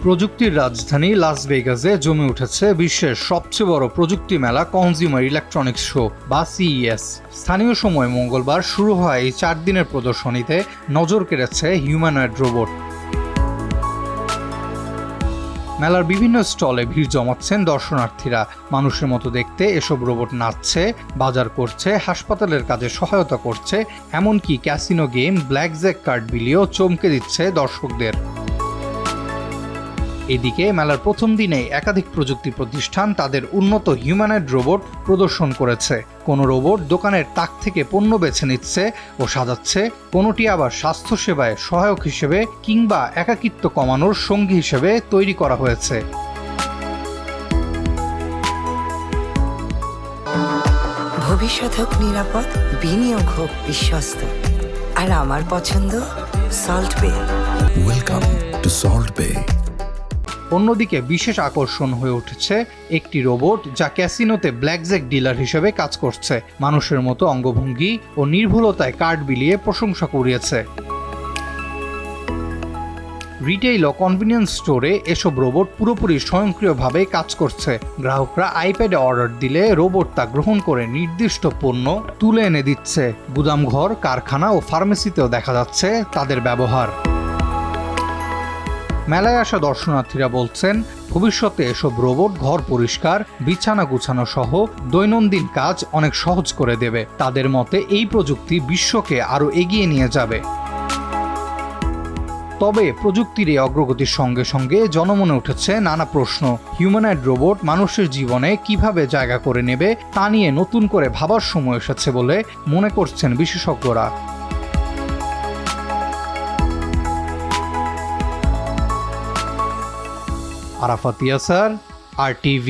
প্রযুক্তির রাজধানী লাস ভেগাসে জমে উঠেছে বিশ্বের সবচেয়ে বড় প্রযুক্তি মেলা কনজিউমার ইলেকট্রনিক্স শো বা সিইএস। স্থানীয় সময় মঙ্গলবার শুরু হওয়া এই 4 দিনের প্রদর্শনীতে নজর কেড়েছে হিউম্যানয়েড রোবট। মেলার বিভিন্ন স্টলে ভিড় জমাচ্ছেন দর্শনার্থীরা। মানুষের মতো দেখতে এসব রোবট নাচছে, বাজার করছে, হাসপাতালের কাজে সহায়তা করছে, এমনকি ক্যাসিনো গেম ব্ল্যাকজ্যাক কার্ড বিলিয়েও চমকে দিচ্ছে দর্শকদের। এদিকে মেলার প্রথম দিনে একাধিক প্রযুক্তি প্রতিষ্ঠান তাদের উন্নত হিউম্যানয়েড রোবট প্রদর্শন করেছে। কোনো রোবট দোকানের তাক থেকে পণ্য বেছে নিচ্ছে ও সাজাচ্ছে, কোনোটি আবার স্বাস্থ্যসেবায় সহায়ক হিসেবে কিংবা একাকিত্ব কমানোর সঙ্গী হিসেবে তৈরি করা হয়েছে। ভবিষ্যৎ হোক নিরাপদ, বিনিয়োগ হোক বিশ্বস্ত, আর আমার পছন্দ সল্ট বে। ওয়েলকাম টু সল্ট বে। অন্যদিকে বিশেষ আকর্ষণ হয়ে উঠেছে একটি রোবট যা ক্যাসিনোতে ব্ল্যাকজ্যাক ডিলার হিসেবে কাজ করছে। মানুষের মতো অঙ্গভঙ্গি ও নির্ভুলতায় কার্ড বিলিয়ে প্রশংসা কুড়িয়েছে। রিটেইল ও কনভিনিয়েন্স স্টোরে এসব রোবট পুরোপুরি স্বয়ংক্রিয়ভাবে কাজ করছে। গ্রাহকরা আইপ্যাডে অর্ডার দিলে রোবট তা গ্রহণ করে নির্দিষ্ট পণ্য তুলে এনে দিচ্ছে। গুদামঘর, কারখানা ও ফার্মেসিতেও দেখা যাচ্ছে তাদের ব্যবহার। মেলায় আসা দর্শনার্থীরা বলছেন, ভবিষ্যতে এসব রোবট ঘর পরিষ্কার, বিছানা গুছানো সহ দৈনন্দিন কাজ অনেক সহজ করে দেবে। তাদের মতে এই প্রযুক্তি বিশ্বকে আরও এগিয়ে নিয়ে যাবে। তবে প্রযুক্তির এই অগ্রগতির সঙ্গে সঙ্গে জনমনে উঠেছে নানা প্রশ্ন। হিউম্যানয়েড রোবট মানুষের জীবনে কিভাবে জায়গা করে নেবে তা নিয়ে নতুন করে ভাবার সময় এসেছে বলে মনে করছেন বিশেষজ্ঞরা। আরাফাত ইয়াসার, RTV।